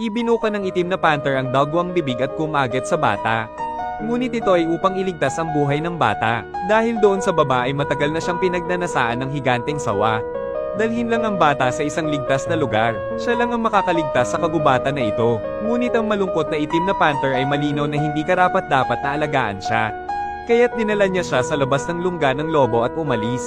Ibinuka ng itim na panther ang dagwang bibig at kumagat sa bata. Ngunit ito ay upang iligtas ang buhay ng bata, dahil doon sa baba ay matagal na siyang pinagnanasaan ng higanteng sawa. Dalhin lang ang bata sa isang ligtas na lugar, siya lang ang makakaligtas sa kagubatan na ito. Ngunit ang malungkot na itim na panther ay malinaw na hindi karapat-dapat na alagaan siya. Kaya't dinala niya siya sa labas ng lungga ng lobo at umalis.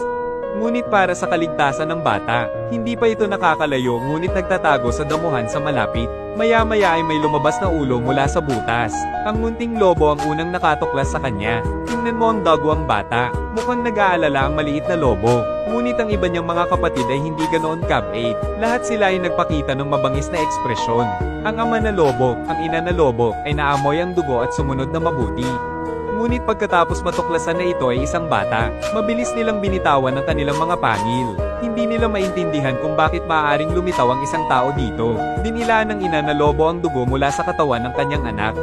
Ngunit para sa kaligtasan ng bata, hindi pa ito nakakalayo ngunit nagtatago sa damuhan sa malapit. Maya-maya ay may lumabas na ulo mula sa butas. Ang munting lobo ang unang nakatuklas sa kanya. Tingnan mo ang dagwang bata, mukhang nag-aalala ang maliit na lobo. Ngunit ang iba niyang mga kapatid ay hindi ganoon ka-bait. Lahat sila ay nagpakita ng mabangis na ekspresyon. Ang ama na lobo, ang ina na lobo, ay naamoy ang dugo at sumunod na mabuti. Ngunit pagkatapos matuklasan na ito ay isang bata, mabilis nilang binitawan ang kanilang mga pangil. Hindi nila maintindihan kung bakit maaaring lumitaw ang isang tao dito. Dinilaan ng ina na lobo ang dugo mula sa katawan ng kanyang anak.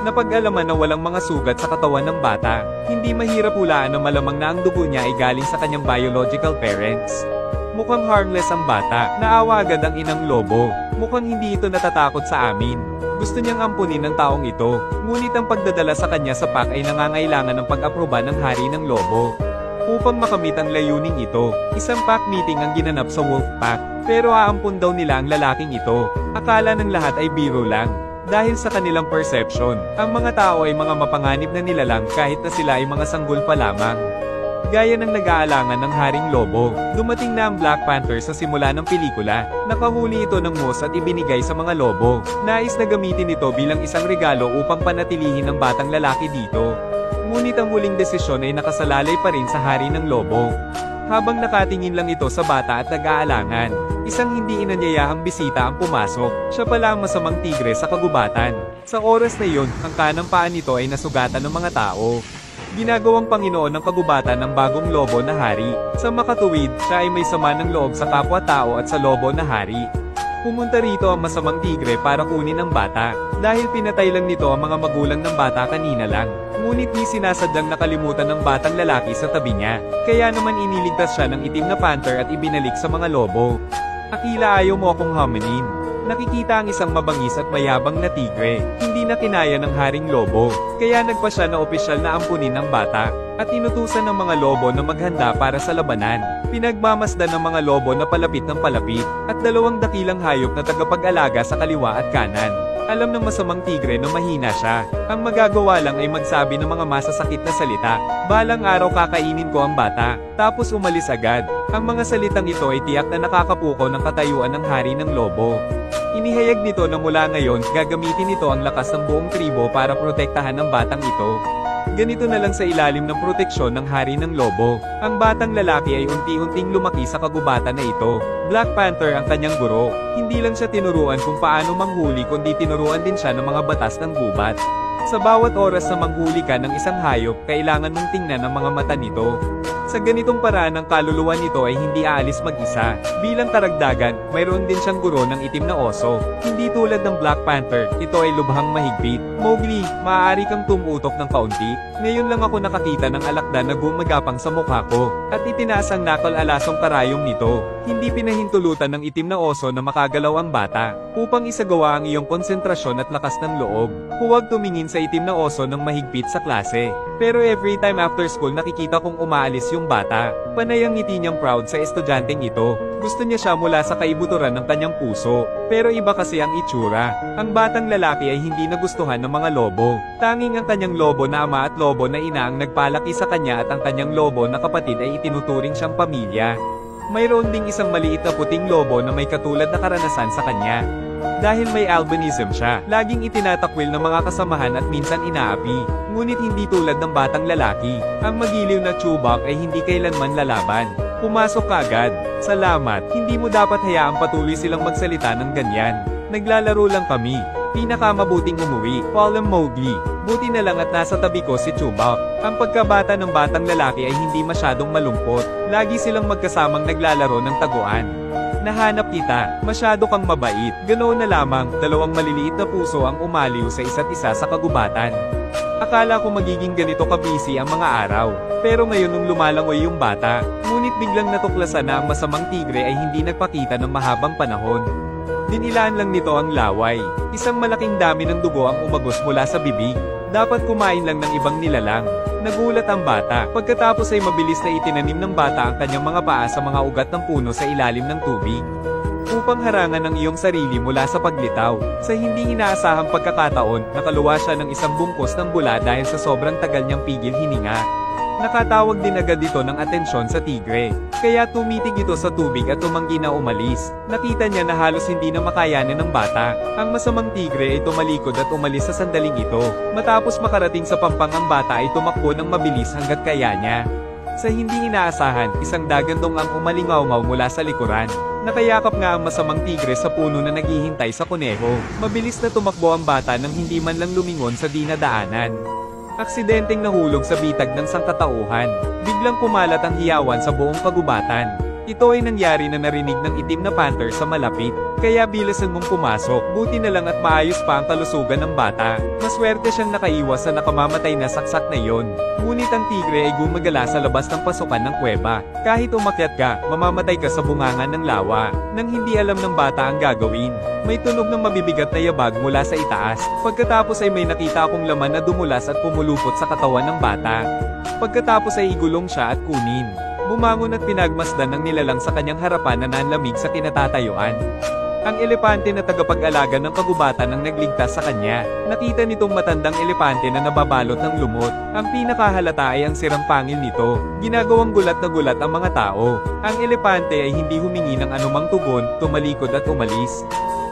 Napag-alaman na walang mga sugat sa katawan ng bata, hindi mahirap hulaan na malamang na ang dugo niya ay galing sa kanyang biological parents. Mukhang harmless ang bata, naawa agad ang inang lobo. Mukhang hindi ito natatakot sa amin. Gusto niyang ampunin ng taong ito, ngunit ang pagdadala sa kanya sa pack ay nangangailangan ng pag-aproba ng hari ng lobo. Upang makamit ang layuning ito, isang pack meeting ang ginanap sa wolf pack, pero aampun daw nila ang lalaking ito. Akala ng lahat ay biro lang. Dahil sa kanilang perception, ang mga tao ay mga mapanganib na nilalang kahit na sila ay mga sanggol pa lamang. Gaya ng nag-aalangan ng Haring Lobo, dumating na ang Black Panther sa simula ng pelikula. Nakahuli ito ng moose at ibinigay sa mga lobo. Nais na gamitin ito bilang isang regalo upang panatilihin ang batang lalaki dito. Ngunit ang huling desisyon ay nakasalalay pa rin sa Hari ng Lobo. Habang nakatingin lang ito sa bata at nag-aalangan, isang hindi inanyayahang bisita ang pumasok. Siya pala ang masamang tigre sa kagubatan. Sa oras na iyon, ang kanang paa nito ay nasugatan ng mga tao. Ginagawang Panginoon ng kagubatan ng bagong lobo na hari. Sa makatuwid, siya ay may sama ng loob sa kapwa-tao at sa lobo na hari. Pumunta rito ang masamang tigre para kunin ang bata, dahil pinatay lang nito ang mga magulang ng bata kanina lang. Ngunit di sinasadyang nakalimutan ng batang lalaki sa tabi niya, kaya naman iniligtas siya ng itim na panther at ibinalik sa mga lobo. Akila ayaw mo akong haminin. Nakikita ang isang mabangis at mayabang na tigre, hindi na kinaya ng Haring Lobo, kaya nagpa siya na opisyal na ampunin ang bata, at inutusan ng mga lobo na maghanda para sa labanan. Pinagmamasdan ng mga lobo na palapit ng palapit, at dalawang dakilang hayop na tagapag-alaga sa kaliwa at kanan. Alam ng masamang tigre na mahina siya, ang magagawa lang ay magsabi ng mga masasakit na salita. Balang araw kakainin ko ang bata, tapos umalis agad. Ang mga salitang ito ay tiyak na nakakapukaw ng katayuan ng hari ng lobo. Inihayag nito na mula ngayon, gagamitin nito ang lakas ng buong tribo para protektahan ang batang ito. Ganito na lang sa ilalim ng proteksyon ng Hari ng Lobo. Ang batang lalaki ay unti-unting lumaki sa kagubatan na ito. Black Panther ang kanyang guro. Hindi lang siya tinuruan kung paano manghuli kundi tinuruan din siya ng mga batas ng gubat. Sa bawat oras na manghuli ka ng isang hayop, kailangan mong tingnan ang mga mata nito. Sa ganitong paraan ang kaluluwa nito ay hindi aalis mag-isa. Bilang karagdagan, mayroon din siyang guro ng itim na oso. Hindi tulad ng Black Panther, ito ay lubhang mahigpit. Mowgli, maaari kang tumutok ng kaunti. Ngayon lang ako nakakita ng alakdan na gumagapang sa mukha ko, at itinaas ang nakal-alasong karayom nito. Hindi pinahintulutan ng itim na oso na makagalaw ang bata, upang isagawa ang iyong konsentrasyon at lakas ng loob. Huwag tumingin sa itim na oso ng mahigpit sa klase. Pero every time after school nakikita kong umaalis yung bata. Panay ang ngiti niyang proud sa estudyanteng ito. Gusto niya siya mula sa kaibuturan ng kanyang puso. Pero iba kasi ang itsura. Ang batang lalaki ay hindi nagustuhan ng mga lobo. Tanging ang kanyang lobo na ama at lobo na ina ang nagpalaki sa kanya at ang kanyang lobo na kapatid ay itinuturing siyang pamilya. Mayroon ding isang maliit na puting lobo na may katulad na karanasan sa kanya. Dahil may albinism siya, laging itinatakwil ng mga kasamahan at minsan inaapi. Ngunit hindi tulad ng batang lalaki. Ang magiliw na Chewbacca ay hindi kailanman lalaban. Pumasok ka agad. Salamat, hindi mo dapat hayaang patuloy silang magsalita ng ganyan. Naglalaro lang kami. Pinakamabuting umuwi, Paul Mowgli. Buti na lang at nasa tabi ko si Chewbacca. Ang pagkabata ng batang lalaki ay hindi masyadong malungkot. Lagi silang magkasamang naglalaro ng taguan. Nahanap kita, masyado kang mabait. Ganoon na lamang, dalawang maliliit na puso ang umaliw sa isa't isa sa kagubatan. Akala ko magiging ganito kabisi ang mga araw. Pero ngayon nung lumalangoy yung bata, ngunit biglang natuklasan na ang masamang tigre ay hindi nagpakita ng mahabang panahon. Dinilaan lang nito ang laway. Isang malaking dami ng dugo ang umagos mula sa bibig. Dapat kumain lang ng ibang nilalang. Nagulat ang bata. Pagkatapos ay mabilis na itinanim ng bata ang kanyang mga paa sa mga ugat ng puno sa ilalim ng tubig. Upang harangan ang iyong sarili mula sa paglitaw. Sa hindi inaasahang pagkakataon, nakaluwa siya ng isang bungkos ng bula dahil sa sobrang tagal niyang pigil hininga. Nakatawag din agad ito ng atensyon sa tigre. Kaya tumitig ito sa tubig at tumanggi na umalis. Nakita niya na halos hindi na makayanan ng bata. Ang masamang tigre ay tumalikod at umalis sa sandaling ito. Matapos makarating sa pampang ang bata ay tumakbo ng mabilis hanggat kaya niya. Sa hindi inaasahan, isang dagandong ang umalingaw-ngaw mula sa likuran. Nakayakap nga ang masamang tigre sa puno na naghihintay sa kuneho. Mabilis na tumakbo ang bata nang hindi man lang lumingon sa dinadaanan. Aksidenteng nahulog sa bitag ng sangkatauhan. Biglang kumalat ang hiyawan sa buong kagubatan. Ito ay nangyari na narinig ng itim na panther sa malapit. Kaya bilasan mong pumasok, buti na lang at maayos pa ang kalusugan ng bata. Maswerte siyang nakaiwas sa nakamamatay na saksak na iyon. Ngunit ang tigre ay gumagala sa labas ng pasukan ng kuweba. Kahit umakyat ka, mamamatay ka sa bungangan ng lawa. Nang hindi alam ng bata ang gagawin, may tunog ng mabibigat na yabag mula sa itaas. Pagkatapos ay may nakita akong laman na dumulas at pumulupot sa katawan ng bata. Pagkatapos ay igulong siya at kunin. Bumangon at pinagmasdan ng nilalang sa kanyang harapan na nanlamig sa kinatatayuan. Ang elepante na tagapag-alaga ng kagubatan ang nagligtas sa kanya. Nakita nitong matandang elepante na nababalot ng lumot. Ang pinakahalata ay ang sirang pangil nito. Ginagawang gulat na gulat ang mga tao. Ang elepante ay hindi humingi ng anumang tugon, tumalikod at umalis.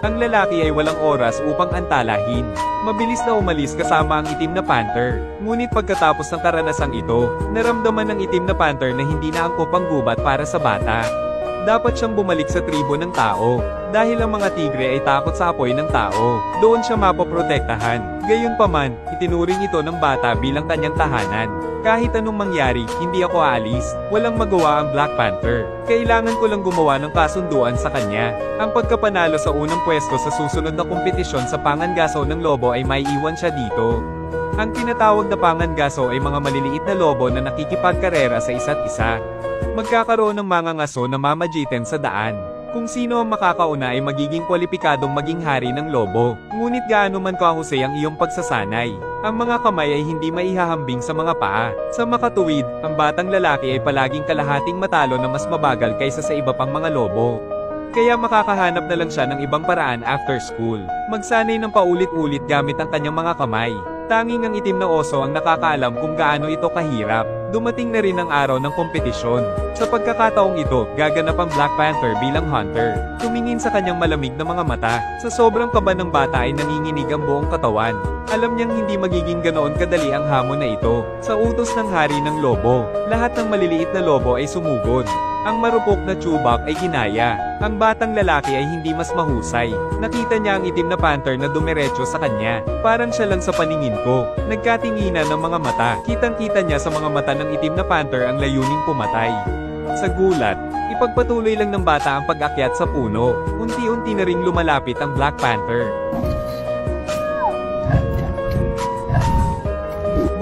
Ang lalaki ay walang oras upang antalahin. Mabilis na umalis kasama ang itim na panther. Ngunit pagkatapos ng karanasang ito, naramdaman ng itim na panther na hindi na angkop ang gubat para sa bata. Dapat siyang bumalik sa tribo ng tao. Dahil ang mga tigre ay takot sa apoy ng tao, doon siya mapoprotektahan. Gayunpaman, itinuring ito ng bata bilang kanyang tahanan. Kahit anong mangyari, hindi ako aalis. Walang magawa ang Black Panther. Kailangan ko lang gumawa ng kasunduan sa kanya. Ang pagkapanalo sa unang pwesto sa susunod na kompetisyon sa pangangaso ng lobo ay maiiwan siya dito. Ang tinatawag na pangangaso ay mga maliliit na lobo na nakikipagkarera sa isa't isa. Magkakaroon ng mga ngaso na mamagitan sa daan. Kung sino ang makakauna ay magiging kwalipikadong maging hari ng lobo. Ngunit gaano man kahusay ang iyong pagsasanay, ang mga kamay ay hindi maihahambing sa mga paa. Sa makatuwid, ang batang lalaki ay palaging kalahating matalo na mas mabagal kaysa sa iba pang mga lobo. Kaya makakahanap na lang siya ng ibang paraan after school. Magsanay ng paulit-ulit gamit ang kanyang mga kamay. Tanging ang itim na oso ang nakakaalam kung gaano ito kahirap. Dumating na rin ang araw ng kompetisyon. Sa pagkakataong ito, gaganap ang Black Panther bilang hunter. Tumingin sa kanyang malamig na mga mata. Sa sobrang kaba ng bata ay nanginginig ang buong katawan. Alam niyang hindi magiging ganoon kadali ang hamon na ito. Sa utos ng hari ng lobo, lahat ng maliliit na lobo ay sumugod. Ang marupok na Chewbacca ay ginaya. Ang batang lalaki ay hindi mas mahusay. Nakita niya ang itim na panther na dumiretso sa kanya. Parang siya lang sa paningin ko. Nagkatinginan ng mga mata. Kitang-kita niya sa mga mata ng itim na panther ang layuning pumatay. Sa gulat, ipagpatuloy lang ng bata ang pag-akyat sa puno. Unti-unti na ring lumalapit ang Black Panther.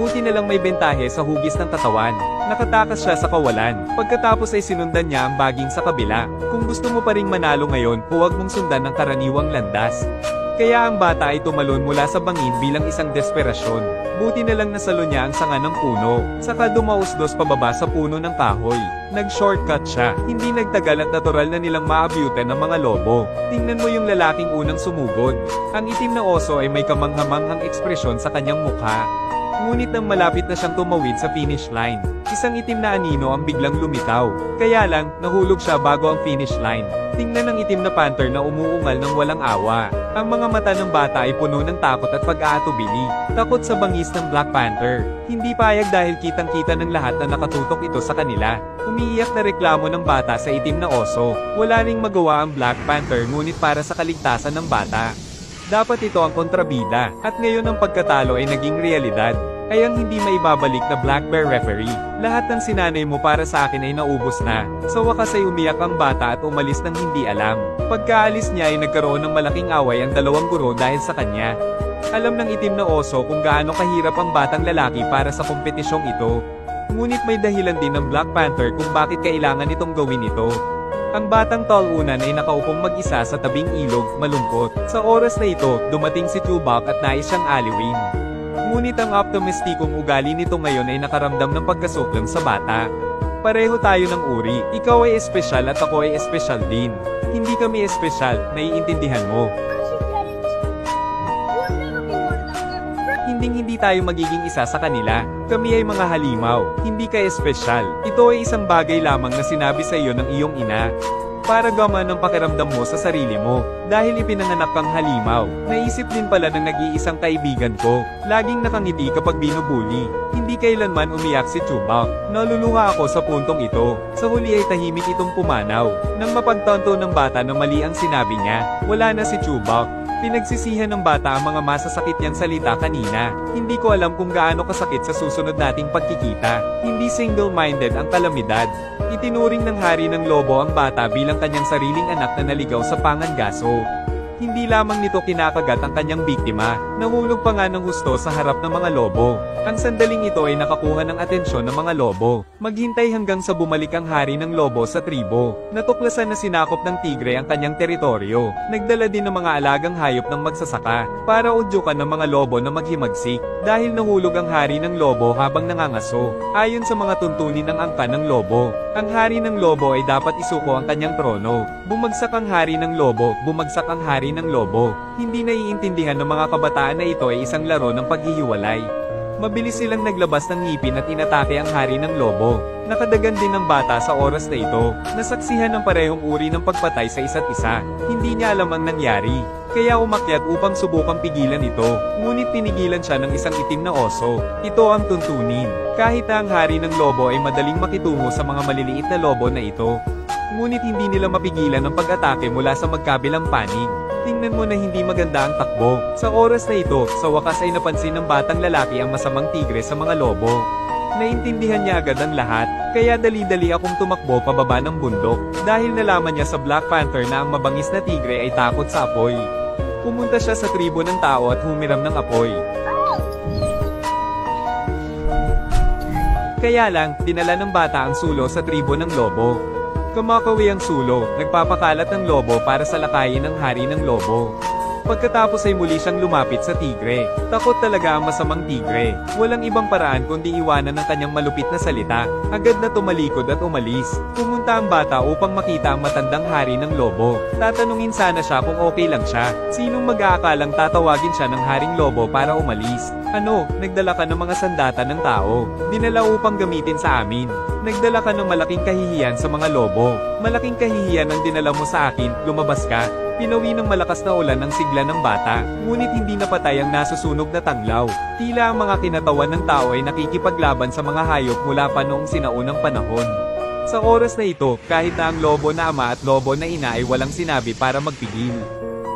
Buti na lang may bentahe sa hugis ng katawan. Nakatakas siya sa kawalan. Pagkatapos ay sinundan niya ang baging sa kabila. Kung gusto mo pa ring manalo ngayon, huwag mong sundan ang karaniwang landas. Kaya ang bata ay tumalon mula sa bangin bilang isang desperasyon. Buti na lang nasalo niya ang sanga ng puno. Saka dumausdos pababa sa puno ng kahoy. Nag-shortcut siya. Hindi nagtagal at natural na nilang maabyutan ng mga lobo. Tingnan mo yung lalaking unang sumugod. Ang itim na oso ay may kamanghamanghang ekspresyon sa kanyang mukha. Ngunit nang malapit na siyang tumawid sa finish line, isang itim na anino ang biglang lumitaw. Kaya lang, nahulog siya bago ang finish line. Tingnan ng itim na panther na umuungal ng walang awa. Ang mga mata ng bata ay puno ng takot at pag-aatubili. Takot sa bangis ng Black Panther. Hindi payag dahil kitang-kita ng lahat na nakatutok ito sa kanila. Umiiyak na reklamo ng bata sa itim na oso. Wala ring magawa ang Black Panther ngunit para sa kaligtasan ng bata. Dapat ito ang kontrabida, at ngayon ang pagkatalo ay naging realidad. Ay ang hindi maibabalik na Black Bear referee. Lahat ng sinanay mo para sa akin ay naubos na. Sa wakas ay umiyak ang bata at umalis ng hindi alam. Pagkaalis niya ay nagkaroon ng malaking away ang dalawang guro dahil sa kanya. Alam ng itim na oso kung gaano kahirap ang batang lalaki para sa kompetisyong ito. Ngunit may dahilan din ng Black Panther kung bakit kailangan itong gawin ito. Ang batang talunan ay nakaupong mag-isa sa tabing ilog, malungkot. Sa oras na ito, dumating si Chewbacca at nais siyang aliwin. Ngunit ang optimistikong ugali nito ngayon ay nakaramdam ng pagkasuklam sa bata. Pareho tayo ng uri, ikaw ay espesyal at ako ay espesyal din. Hindi kami espesyal, naiintindihan mo. Hindi tayo magiging isa sa kanila. Kami ay mga halimaw, hindi ka espesyal. Ito ay isang bagay lamang na sinabi sa iyo ng iyong ina. Para gaman ang pakiramdam mo sa sarili mo. Dahil ipinanganak kang halimaw. Naisip din pala ng nag-iisang kaibigan ko. Laging nakangiti kapag binubuli. Hindi kailanman umiyak si Chewbacca. Naluluha ako sa puntong ito. Sa huli ay tahimik itong pumanaw. Nang mapagtanto ng bata na mali ang sinabi niya, wala na si Chewbacca. Pinagsisihan ng bata ang mga masasakit niyang salita kanina. Hindi ko alam kung gaano kasakit sa susunod nating pagkikita. Hindi single-minded ang kalamidad. Itinuring ng hari ng lobo ang bata bilang kanyang sariling anak na naligaw sa pangangaso. Hindi lamang nito kinakagat ang kanyang biktima, nahulog pa nga ng husto sa harap ng mga lobo. Ang sandaling ito ay nakakuha ng atensyon ng mga lobo. Maghintay hanggang sa bumalik ang hari ng lobo sa tribo. Natuklasan na sinakop ng tigre ang kanyang teritoryo. Nagdala din ng mga alagang hayop ng magsasaka, para udyukan ng mga lobo na maghimagsik. Dahil nahulog ang hari ng lobo habang nangangaso. Ayon sa mga tuntunin ng angkan ng lobo, ang hari ng lobo ay dapat isuko ang kanyang trono. Bumagsak ang hari ng lobo, bumagsak ang hari ng lobo. Hindi naiintindihan ng mga kabataan na ito ay isang laro ng paghihiwalay. Mabilis silang naglabas ng ngipin at inatake ang hari ng lobo. Nakadagan din ng bata sa oras na ito. Nasaksihan ng parehong uri ng pagpatay sa isa't isa. Hindi niya alam ang nangyari. Kaya umakyat upang subukang pigilan ito. Ngunit pinigilan siya ng isang itim na oso. Ito ang tuntunin. Kahit na ang hari ng lobo ay madaling makitungo sa mga maliliit na lobo na ito. Ngunit hindi nila mapigilan ang pag-atake mula sa magkabilang panig. Tingnan mo na hindi maganda ang takbo. Sa oras na ito, sa wakas ay napansin ng batang lalaki ang masamang tigre sa mga lobo. Naintindihan niya agad ang lahat, kaya dali-dali akong tumakbo pababa ng bundok. Dahil nalaman niya sa Black Panther na ang mabangis na tigre ay takot sa apoy. Pumunta siya sa tribo ng tao at humiram ng apoy. Kaya lang, dinala ng bata ang sulo sa tribo ng lobo. Kumakawi ang sulo, nagpapakalat ng lobo para sa lakayin ng hari ng lobo. Pagkatapos ay muli siyang lumapit sa tigre. Takot talaga ang masamang tigre. Walang ibang paraan kundi iwanan ng kanyang malupit na salita. Agad na tumalikod at umalis. Pumunta ang bata upang makita ang matandang hari ng lobo. Tatanungin sana siya kung okay lang siya. Sinong mag-aakalang tatawagin siya ng haring lobo para umalis? Ano, nagdala ka ng mga sandata ng tao. Dinala upang gamitin sa amin. Nagdala ka ng malaking kahihiyan sa mga lobo. Malaking kahihiyan ang dinala mo sa akin, lumabas ka. Pinawi ng malakas na ulan ang sigla ng bata, ngunit hindi napatay ang nasusunog na tanglaw. Tila ang mga kinatawan ng tao ay nakikipaglaban sa mga hayop mula pa noong sinaunang panahon. Sa oras na ito, kahit na ang lobo na ama at lobo na ina ay walang sinabi para magpigil.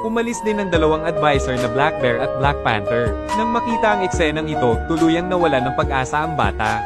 Umalis din ang dalawang advisor na Black Bear at Black Panther. Nang makita ang eksenang ito, tuluyang nawala ng pag-asa ang bata.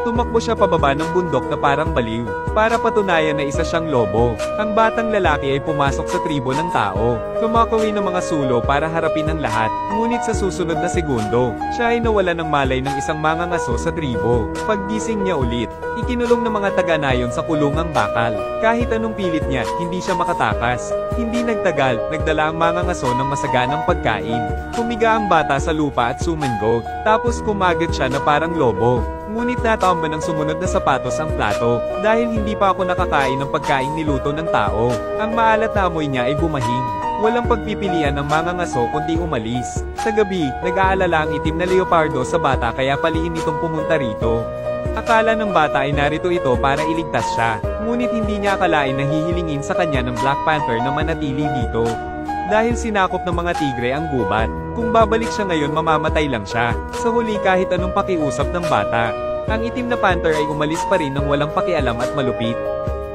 Tumakbo siya pababa ng bundok na parang baliw, para patunayan na isa siyang lobo. Ang batang lalaki ay pumasok sa tribo ng tao. Kumakawi ng mga sulo para harapin ang lahat, ngunit sa susunod na segundo, siya ay nawala ng malay ng isang mangangaso sa tribo. Paggising niya ulit, ikinulong ng mga taga-nayon sa kulungang bakal. Kahit anong pilit niya, hindi siya makatakas. Hindi nagtagal, nagdala ang mangangaso ng masaganang pagkain. Humiga ang bata sa lupa at sumango, tapos kumagat siya na parang lobo. Ngunit natamba ng sumunod na sapatos ang plato, dahil hindi pa ako nakakain ng pagkain niluto ng tao. Ang maalat na amoy niya ay bumahing. Walang pagpipilian ng mangangaso kundi umalis. Sa gabi, nag-aalala ang itim na leopardo sa bata kaya paliin itong pumunta rito. Akala ng bata ay narito ito para iligtas siya, ngunit hindi niya akalain na hihilingin sa kanya ng Black Panther na manatili dito. Dahil sinakop ng mga tigre ang gubat, kung babalik siya ngayon mamamatay lang siya. Sa huli kahit anong pakiusap ng bata, ang itim na panther ay umalis pa rin ng walang pakialam at malupit.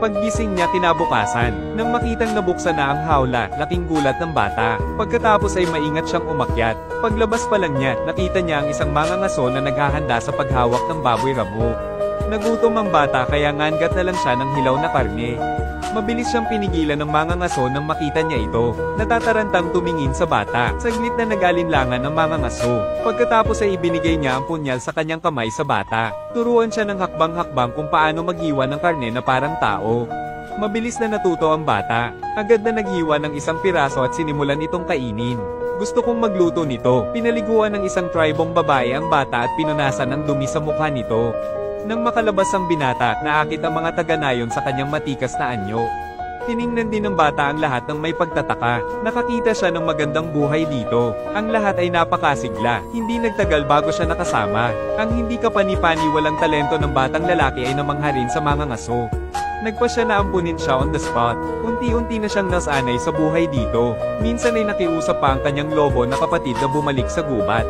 Paggising niya kinabukasan, nang makitang nabuksan na ang hawla, laking gulat ng bata. Pagkatapos ay maingat siyang umakyat. Paglabas pa lang niya, nakita niya ang isang mangangaso na naghahanda sa paghawak ng baboy ramo. Nagutom ang bata kaya ngangat na lang siya ng hilaw na karne. Mabilis siyang pinigilan ng mangangaso nang makita niya ito. Natatarantang tumingin sa bata. Saglit na nag-alinlangan ng mangangaso. Pagkatapos ay ibinigay niya ang punyal sa kanyang kamay sa bata. Turuan siya ng hakbang-hakbang kung paano maghiwa ng karne na parang tao. Mabilis na natuto ang bata. Agad na naghiwa ng isang piraso at sinimulan itong kainin. Gusto kong magluto nito. Pinaliguan ng isang tribong babae ang bata at pinunasan ng dumi sa mukha nito. Nang makalabas ang binata, naakit ang mga taga-nayon sa kanyang matikas na anyo. Tiningnan din ng bata ang lahat ng may pagtataka. Nakakita siya ng magandang buhay dito. Ang lahat ay napakasigla. Hindi nagtagal bago siya nakasama. Ang hindi kapani-pani walang talento ng batang lalaki ay namangha rin sa mga ngaso. Nagpa siya na ampunin siya on the spot. Unti-unti na siyang nasanay sa buhay dito. Minsan ay nakiusap pa ang kanyang lobo na kapatid na bumalik sa gubat.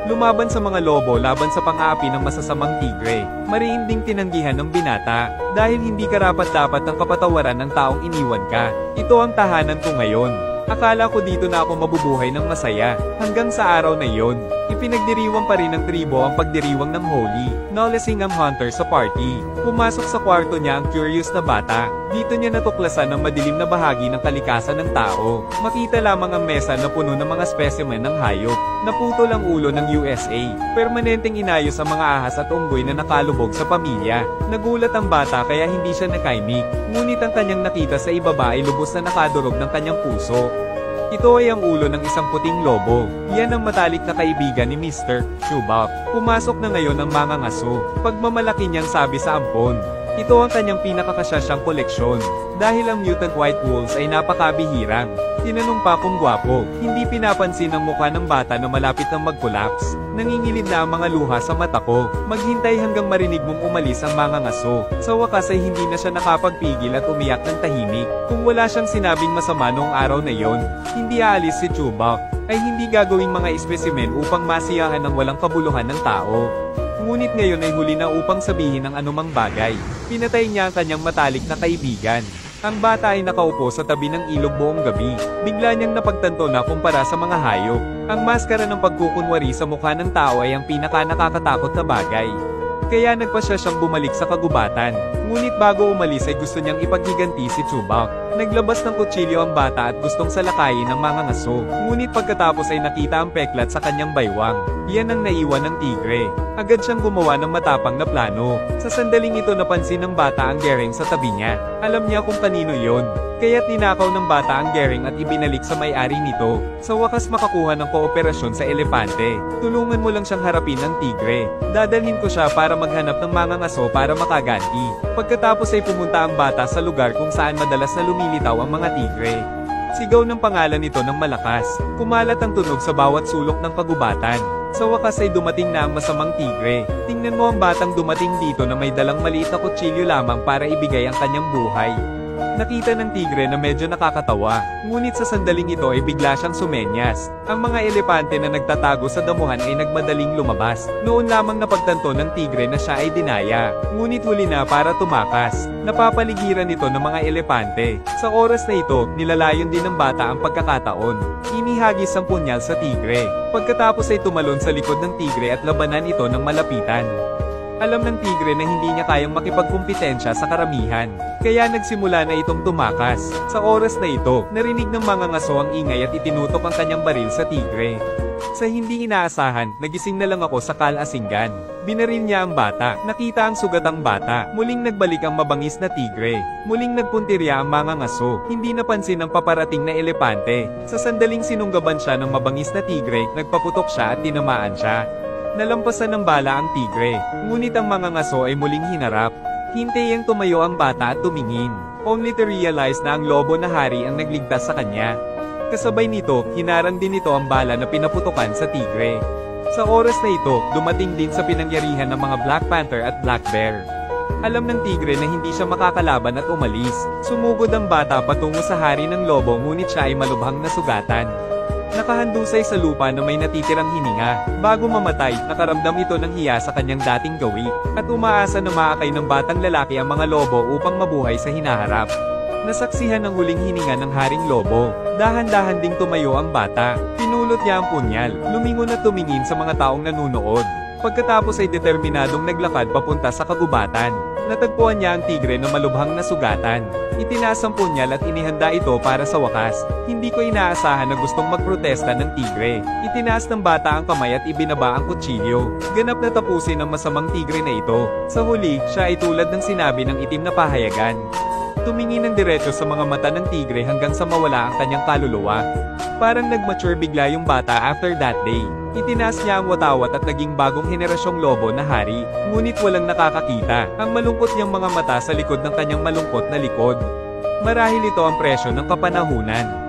Lumaban sa mga lobo laban sa pang-aapi ng masasamang tigre. Mariinding tinanggihan ng binata, dahil hindi karapat-dapat ang kapatawaran ng taong iniwan ka. Ito ang tahanan ko ngayon. Akala ko dito na ako mabubuhay ng masaya, hanggang sa araw na iyon. Ipinagdiriwang pa rin ng tribo ang pagdiriwang ng Holy, Nolesing ang hunter sa party. Pumasok sa kwarto niya ang curious na bata. Dito niya natuklasan ang madilim na bahagi ng kalikasan ng tao. Makita lamang ang mesa na puno ng mga specimen ng hayop. Naputol ang ulo ng USA. Permanenteng inayos ang mga ahas at unggoy na nakalubog sa pamilya. Nagulat ang bata kaya hindi siya nakaimik. Ngunit ang kanyang nakita sa ibaba ay lubos na nakadurog ng kanyang puso. Ito ay ang ulo ng isang puting lobo. Yan ang matalik na kaibigan ni Mr. Chewbacca. Pumasok na ngayon ang mga ngaso. Pagmamalaki niyang sabi sa ampon. Ito ang kanyang pinakakasasyang koleksyon. Dahil ang mutant white wolves ay napakabihirang. Tinanong pa kung gwapo. Hindi pinapansin ang mukha ng bata na malapit nang mag-collapse. Nangingilid na ang mga luha sa mata ko. Maghintay hanggang marinig mong umalis ang mga ngaso. Sa wakas ay hindi na siya nakapagpigil at umiyak ng tahimik. Kung wala siyang sinabing masama noong araw na yon, hindi aalis si Chewbacca, ay hindi gagawing mga espesimen upang masiyahan ng walang kabuluhan ng tao. Ngunit ngayon ay huli na upang sabihin ang anumang bagay. Pinatay niya ang kanyang matalik na kaibigan. Ang bata ay nakaupo sa tabi ng ilog buong gabi. Bigla niyang napagtanto na kumpara sa mga hayop. Ang maskara ng pagkukunwari sa mukha ng tao ay ang pinaka-nakakatakot na bagay. Kaya nagpa siya siyang bumalik sa kagubatan. Ngunit bago umalis ay gusto niyang ipaghiganti si Chewbacca. Naglabas ng kutsilyo ang bata at gustong salakayin ng mga ngaso. Ngunit pagkatapos ay nakita ang peklat sa kanyang baywang. Yan ang naiwan ng tigre. Agad siyang gumawa ng matapang na plano. Sa sandaling ito napansin ng bata ang Gering sa tabi niya. Alam niya kung kanino yon. Kaya't ninakaw ng bata ang Gering at ibinalik sa may-ari nito. Sa wakas makakuha ng kooperasyon sa elepante. Tulungan mo lang siyang harapin ng tigre. Dadalhin ko siya para maghanap ng mga ngaso para makaganti. Pagkatapos ay pumunta ang bata sa lugar kung saan madalas na lumilitaw ang mga tigre. Sigaw ng pangalan nito ng malakas. Kumalat ang tunog sa bawat sulok ng kagubatan. Sa wakas ay dumating na ang masamang tigre. Tingnan mo ang batang dumating dito na may dalang maliit na kutsilyo lamang para ibigay ang kanyang buhay. Nakita ng tigre na medyo nakakatawa, ngunit sa sandaling ito ay bigla siyang sumenyas. Ang mga elepante na nagtatago sa damuhan ay nagmadaling lumabas. Noon lamang napagtanto ng tigre na siya ay dinaya, ngunit huli na para tumakas. Napapaligiran ito ng mga elepante. Sa oras na ito, nilalayon din ng bata ang pagkakataon. Inihagis ang punyal sa tigre. Pagkatapos ay tumalon sa likod ng tigre at labanan ito ng malapitan. Alam ng tigre na hindi niya kayang makipagkumpetensya sa karamihan. Kaya nagsimula na itong tumakas. Sa oras na ito, narinig ng mga ngaso ang ingay at itinutok ang kanyang baril sa tigre. Sa hindi inaasahan, nagising na lang ako sa kalasinggan. Binaril niya ang bata. Nakita ang sugatang bata. Muling nagbalik ang mabangis na tigre. Muling nagpuntirya ang mga ngaso. Hindi napansin ang paparating na elepante. Sa sandaling sinunggaban siya ng mabangis na tigre, nagpaputok siya at tinamaan siya. Nalampasan ng bala ang tigre, ngunit ang mga ngaso ay muling hinarap. Hintayang tumayo ang bata at tumingin, only to realize na ang lobo na hari ang nagligtas sa kanya. Kasabay nito, hinarang din ito ang bala na pinaputukan sa tigre. Sa oras na ito, dumating din sa pinangyarihan ng mga Black Panther at Black Bear. Alam ng tigre na hindi siya makakalaban at umalis. Sumugod ang bata patungo sa hari ng lobo ngunit siya ay malubhang nasugatan. Nakahandusay sa lupa na may natitirang hininga. Bago mamatay, nakaramdam ito ng hiya sa kanyang dating gawi, at umaasa na maakay ng batang lalaki ang mga lobo upang mabuhay sa hinaharap. Nasaksihan ang huling hininga ng haring lobo. Dahan-dahan ding tumayo ang bata. Pinulot niya ang punyal, lumingon at tumingin sa mga taong nanunood. Pagkatapos ay determinadong naglakad papunta sa kagubatan. Natagpuan niya ang tigre na malubhang nasugatan. Itinaas ang punyal at inihanda ito para sa wakas. Hindi ko inaasahan na gustong magprotesta ng tigre. Itinaas ng bata ang kamay at ibinaba ang kutsilyo. Ganap na tapusin ang masamang tigre na ito. Sa huli, siya ay tulad ng sinabi ng itim na pahayagan. Tumingin ng diretso sa mga mata ng tigre hanggang sa mawala ang kanyang kaluluwa. Parang nag-mature bigla yung bata after that day. Itinaas niya ang watawat at naging bagong henerasyong lobo na hari, ngunit walang nakakakita. Ang malungkot niyang mga mata sa likod ng kanyang malungkot na likod. Marahil ito ang presyo ng kapanahunan.